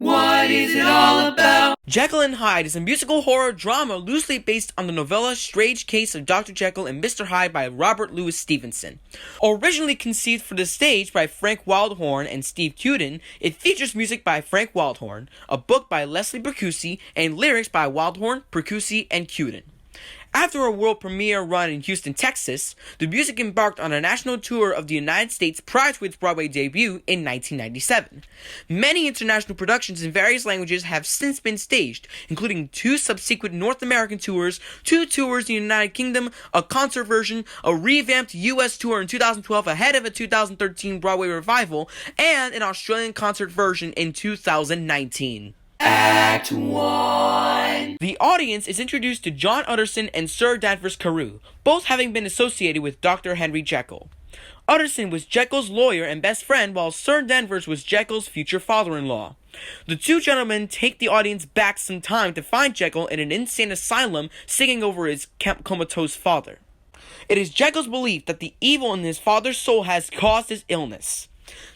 What is it all about? Jekyll Hyde is a musical horror drama loosely based on the novella Strange Case of Dr. Jekyll and Mr. Hyde by Robert Louis Stevenson. Originally conceived for the stage by Frank Wildhorn and Steve Cuden, it features music by Frank Wildhorn, a book by Leslie Percusi, and lyrics by Wildhorn, Percusi, and Cuden. After a world premiere run in Houston, Texas, the music embarked on a national tour of the United States prior to its Broadway debut in 1997. Many international productions in various languages have since been staged, including 2 subsequent North American tours, 2 tours in the United Kingdom, a concert version, a revamped US tour in 2012 ahead of a 2013 Broadway revival, and an Australian concert version in 2019. Act 1. The audience is introduced to John Utterson and Sir Danvers Carew, both having been associated with Dr. Henry Jekyll. Utterson was Jekyll's lawyer and best friend, while Sir Danvers was Jekyll's future father-in-law. The 2 gentlemen take the audience back some time to find Jekyll in an insane asylum singing over his comatose father. It is Jekyll's belief that the evil in his father's soul has caused his illness.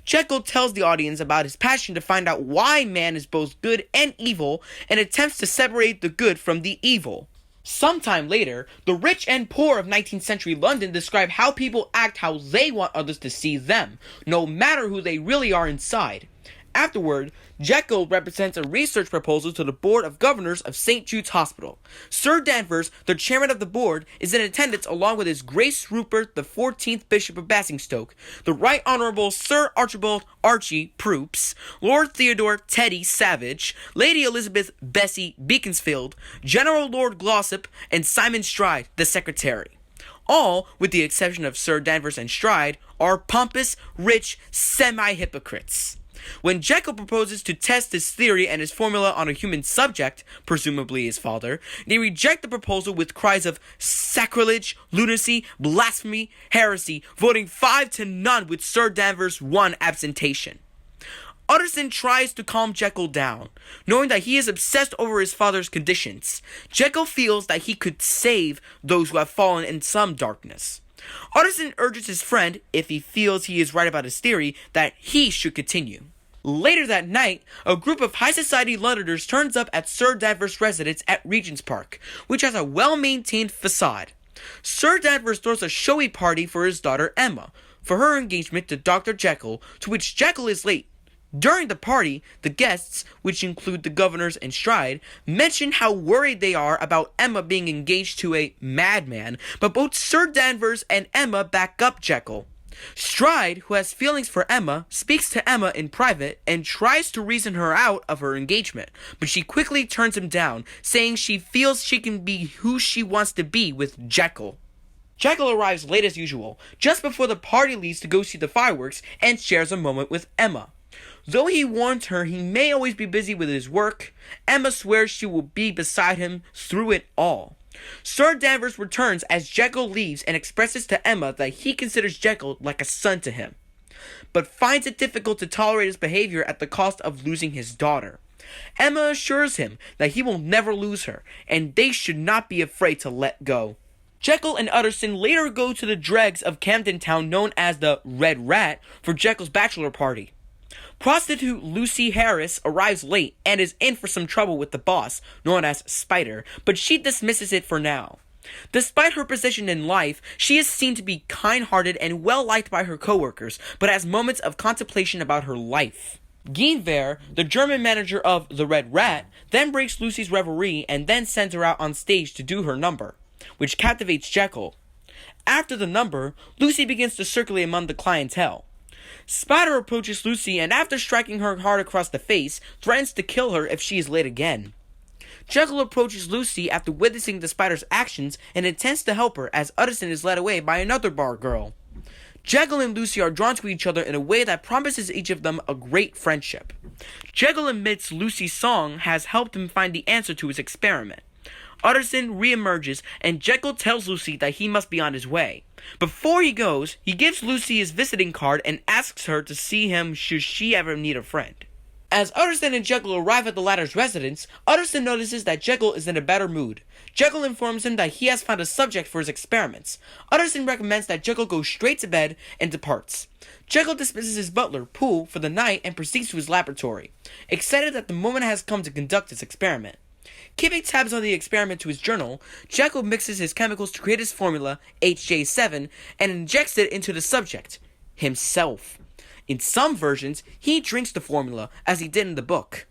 Jekyll tells the audience about his passion to find out why man is both good and evil, and attempts to separate the good from the evil. Sometime later, the rich and poor of 19th century London describe how people act how they want others to see them, no matter who they really are inside. Afterward, Jekyll represents a research proposal to the Board of Governors of St. Jude's Hospital. Sir Danvers, the chairman of the board, is in attendance along with His Grace Rupert, the 14th Bishop of Basingstoke, the Right Honourable Sir Archibald Archie Proops, Lord Theodore Teddy Savage, Lady Elizabeth Bessie Beaconsfield, General Lord Glossop, and Simon Stride, the secretary. All, with the exception of Sir Danvers and Stride, are pompous, rich, semi-hypocrites. When Jekyll proposes to test his theory and his formula on a human subject, presumably his father, they reject the proposal with cries of sacrilege, lunacy, blasphemy, heresy, voting 5-0 with Sir Danvers' 1 absentation. Utterson tries to calm Jekyll down, knowing that he is obsessed over his father's conditions. Jekyll feels that he could save those who have fallen in some darkness. Utterson urges his friend, if he feels he is right about his theory, that he should continue. Later that night, a group of high society Londoners turns up at Sir Danvers' residence at Regent's Park, which has a well-maintained facade. Sir Danvers throws a showy party for his daughter Emma, for her engagement to Dr. Jekyll, to which Jekyll is late. During the party, the guests, which include the governors and Stride, mention how worried they are about Emma being engaged to a madman, but both Sir Danvers and Emma back up Jekyll. Stride, who has feelings for Emma, speaks to Emma in private and tries to reason her out of her engagement, but she quickly turns him down, saying she feels she can be who she wants to be with Jekyll. Jekyll arrives late as usual, just before the party leaves to go see the fireworks, and shares a moment with Emma. Though he warns her he may always be busy with his work, Emma swears she will be beside him through it all. Sir Danvers returns as Jekyll leaves and expresses to Emma that he considers Jekyll like a son to him, but finds it difficult to tolerate his behavior at the cost of losing his daughter. Emma assures him that he will never lose her, and they should not be afraid to let go. Jekyll and Utterson later go to the dregs of Camden Town known as the Red Rat for Jekyll's bachelor party. Prostitute Lucy Harris arrives late and is in for some trouble with the boss, known as Spider, but she dismisses it for now. Despite her position in life, she is seen to be kind-hearted and well-liked by her coworkers, but has moments of contemplation about her life. Guinevere, the German manager of the Red Rat, then breaks Lucy's reverie and then sends her out on stage to do her number, which captivates Jekyll. After the number, Lucy begins to circulate among the clientele. Spider approaches Lucy and after striking her hard across the face, threatens to kill her if she is late again. Jekyll approaches Lucy after witnessing the Spider's actions and intends to help her as Utterson is led away by another bar girl. Jekyll and Lucy are drawn to each other in a way that promises each of them a great friendship. Jekyll admits Lucy's song has helped him find the answer to his experiment. Utterson reemerges, and Jekyll tells Lucy that he must be on his way. Before he goes, he gives Lucy his visiting card and asks her to see him should she ever need a friend. As Utterson and Jekyll arrive at the latter's residence, Utterson notices that Jekyll is in a better mood. Jekyll informs him that he has found a subject for his experiments. Utterson recommends that Jekyll go straight to bed and departs. Jekyll dismisses his butler, Poole, for the night and proceeds to his laboratory, excited that the moment has come to conduct his experiment. Keeping tabs on the experiment to his journal, Jekyll mixes his chemicals to create his formula, HJ7, and injects it into the subject, himself. In some versions, he drinks the formula, as he did in the book.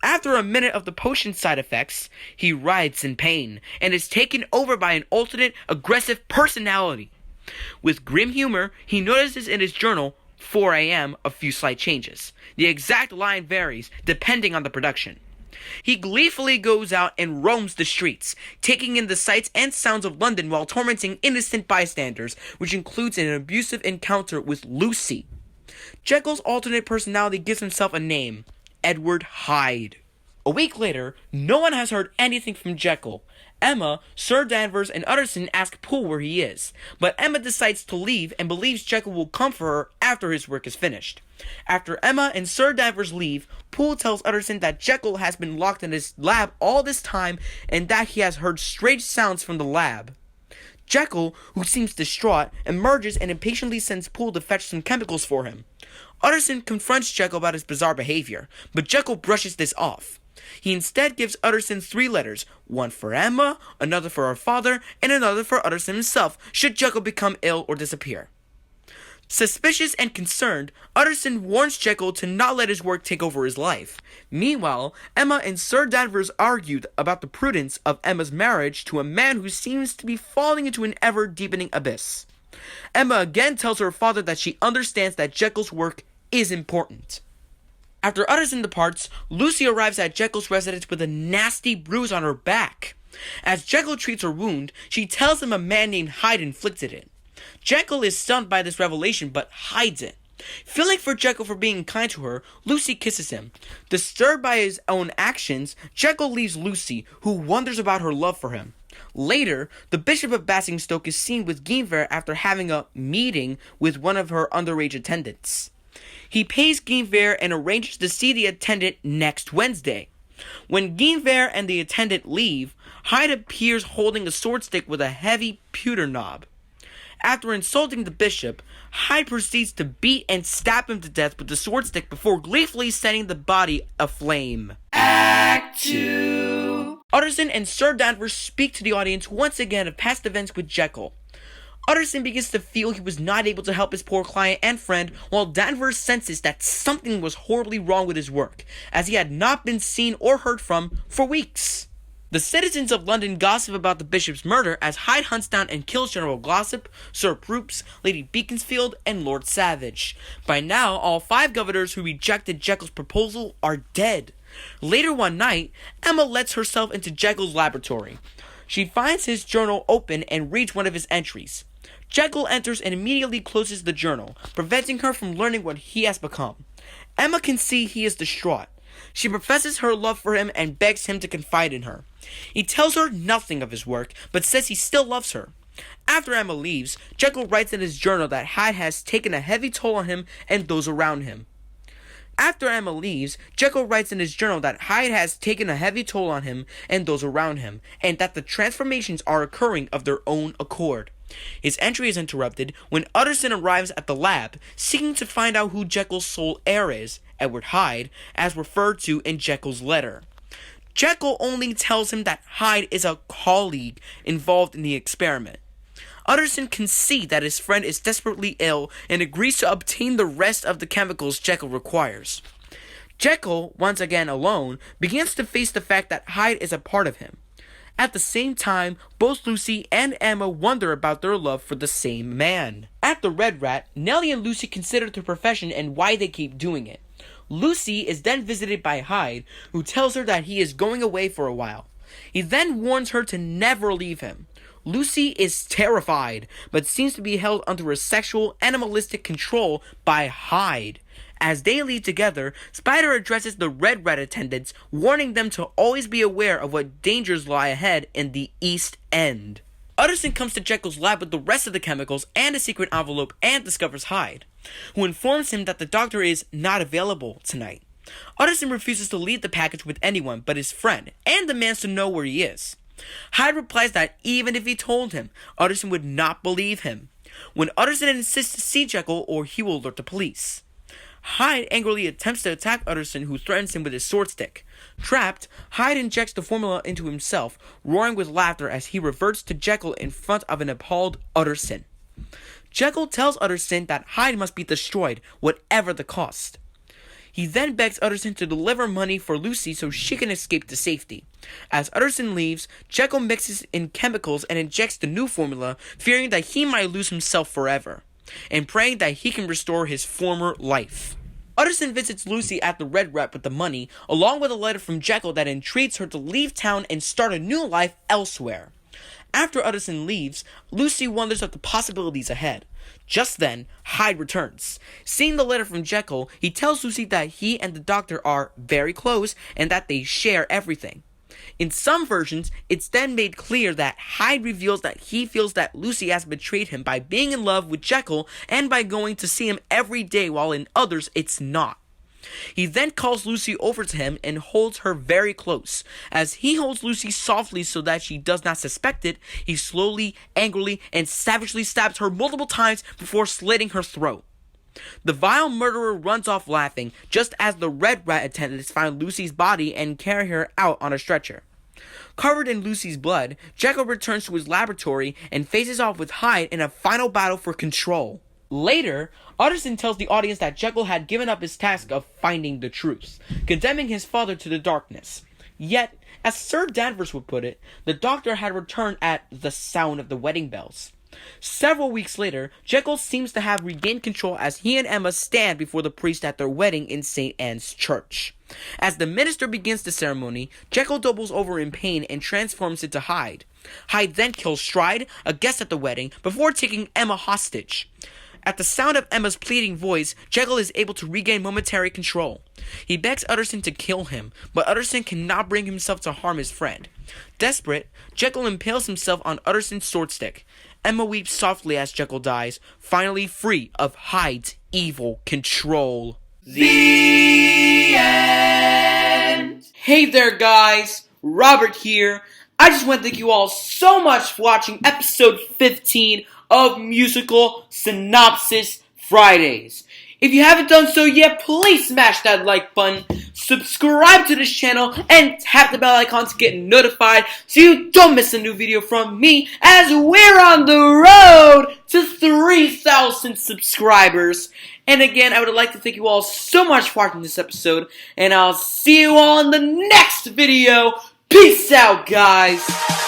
After a minute of the potion's side effects, he writhes in pain, and is taken over by an alternate, aggressive personality. With grim humor, he notices in his journal, 4 a.m., a few slight changes. The exact line varies, depending on the production. He gleefully goes out and roams the streets, taking in the sights and sounds of London while tormenting innocent bystanders, which includes an abusive encounter with Lucy. Jekyll's alternate personality gives himself a name, Edward Hyde. A week later, no one has heard anything from Jekyll. Emma, Sir Danvers, and Utterson ask Poole where he is, but Emma decides to leave and believes Jekyll will come for her after his work is finished. After Emma and Sir Danvers leave, Poole tells Utterson that Jekyll has been locked in his lab all this time and that he has heard strange sounds from the lab. Jekyll, who seems distraught, emerges and impatiently sends Poole to fetch some chemicals for him. Utterson confronts Jekyll about his bizarre behavior, but Jekyll brushes this off. He instead gives Utterson 3 letters, one for Emma, another for her father, and another for Utterson himself, should Jekyll become ill or disappear. Suspicious and concerned, Utterson warns Jekyll to not let his work take over his life. Meanwhile, Emma and Sir Danvers argued about the prudence of Emma's marriage to a man who seems to be falling into an ever-deepening abyss. Emma again tells her father that she understands that Jekyll's work is important. After Utterson departs, Lucy arrives at Jekyll's residence with a nasty bruise on her back. As Jekyll treats her wound, she tells him a man named Hyde inflicted it. Jekyll is stunned by this revelation but hides it. Feeling for Jekyll for being kind to her, Lucy kisses him. Disturbed by his own actions, Jekyll leaves Lucy, who wonders about her love for him. Later, the Bishop of Basingstoke is seen with Guinevere after having a meeting with one of her underage attendants. He pays Guinevere and arranges to see the attendant next Wednesday. When Guinevere and the attendant leave, Hyde appears holding a sword stick with a heavy pewter knob. After insulting the bishop, Hyde proceeds to beat and stab him to death with the sword stick before gleefully setting the body aflame. Act 2. Utterson and Sir Danvers speak to the audience once again of past events with Jekyll. Utterson begins to feel he was not able to help his poor client and friend, while Danvers senses that something was horribly wrong with his work, as he had not been seen or heard from for weeks. The citizens of London gossip about the bishop's murder as Hyde hunts down and kills General Glossop, Sir Proops, Lady Beaconsfield, and Lord Savage. By now, all 5 governors who rejected Jekyll's proposal are dead. Later one night, Emma lets herself into Jekyll's laboratory. She finds his journal open and reads one of his entries. Jekyll enters and immediately closes the journal, preventing her from learning what he has become. Emma can see he is distraught. She professes her love for him and begs him to confide in her. He tells her nothing of his work, but says he still loves her. After Emma leaves, Jekyll writes in his journal that Hyde has taken a heavy toll on him and those around him. After Emma leaves, Jekyll writes in his journal that Hyde has taken a heavy toll on him and those around him, and that the transformations are occurring of their own accord. His entry is interrupted when Utterson arrives at the lab, seeking to find out who Jekyll's sole heir is, Edward Hyde, as referred to in Jekyll's letter. Jekyll only tells him that Hyde is a colleague involved in the experiment. Utterson can see that his friend is desperately ill and agrees to obtain the rest of the chemicals Jekyll requires. Jekyll, once again alone, begins to face the fact that Hyde is a part of him. At the same time, both Lucy and Emma wonder about their love for the same man. At the Red Rat, Nellie and Lucy consider their profession and why they keep doing it. Lucy is then visited by Hyde, who tells her that he is going away for a while. He then warns her to never leave him. Lucy is terrified, but seems to be held under a sexual, animalistic control by Hyde. As they leave together, Spider addresses the Red Rat attendants, warning them to always be aware of what dangers lie ahead in the East End. Utterson comes to Jekyll's lab with the rest of the chemicals and a secret envelope and discovers Hyde, who informs him that the doctor is not available tonight. Utterson refuses to leave the package with anyone but his friend, and demands to know where he is. Hyde replies that even if he told him, Utterson would not believe him, when Utterson insists to see Jekyll or he will alert the police. Hyde angrily attempts to attack Utterson, who threatens him with his sword stick. Trapped, Hyde injects the formula into himself, roaring with laughter as he reverts to Jekyll in front of an appalled Utterson. Jekyll tells Utterson that Hyde must be destroyed, whatever the cost. He then begs Utterson to deliver money for Lucy so she can escape to safety. As Utterson leaves, Jekyll mixes in chemicals and injects the new formula, fearing that he might lose himself forever, and praying that he can restore his former life. Utterson visits Lucy at the Red Rat with the money, along with a letter from Jekyll that entreats her to leave town and start a new life elsewhere. After Utterson leaves, Lucy wonders at the possibilities ahead. Just then, Hyde returns. Seeing the letter from Jekyll, he tells Lucy that he and the doctor are very close and that they share everything. In some versions, it's then made clear that Hyde reveals that he feels that Lucy has betrayed him by being in love with Jekyll and by going to see him every day, while in others it's not. He then calls Lucy over to him and holds her very close. As he holds Lucy softly so that she does not suspect it, he slowly, angrily, and savagely stabs her multiple times before slitting her throat. The vile murderer runs off laughing, just as the Red Rat attendants find Lucy's body and carry her out on a stretcher. Covered in Lucy's blood, Jekyll returns to his laboratory and faces off with Hyde in a final battle for control. Later, Utterson tells the audience that Jekyll had given up his task of finding the truth, condemning his father to the darkness. Yet, as Sir Danvers would put it, the doctor had returned at the sound of the wedding bells. Several weeks later, Jekyll seems to have regained control as he and Emma stand before the priest at their wedding in St. Anne's Church. As the minister begins the ceremony, Jekyll doubles over in pain and transforms into Hyde. Hyde then kills Stride, a guest at the wedding, before taking Emma hostage. At the sound of Emma's pleading voice, Jekyll is able to regain momentary control. He begs Utterson to kill him, but Utterson cannot bring himself to harm his friend. Desperate, Jekyll impales himself on Utterson's sword stick. Emma weeps softly as Jekyll dies, finally free of Hyde's evil control. The end! Hey there guys, Robert here. I just want to thank you all so much for watching episode 15 of Musical Synopsis Fridays. If you haven't done so yet, please smash that like button, subscribe to this channel, and tap the bell icon to get notified so you don't miss a new video from me as we're on the road to 3,000 subscribers. And again, I would like to thank you all so much for watching this episode, and I'll see you all in the next video. Peace out, guys.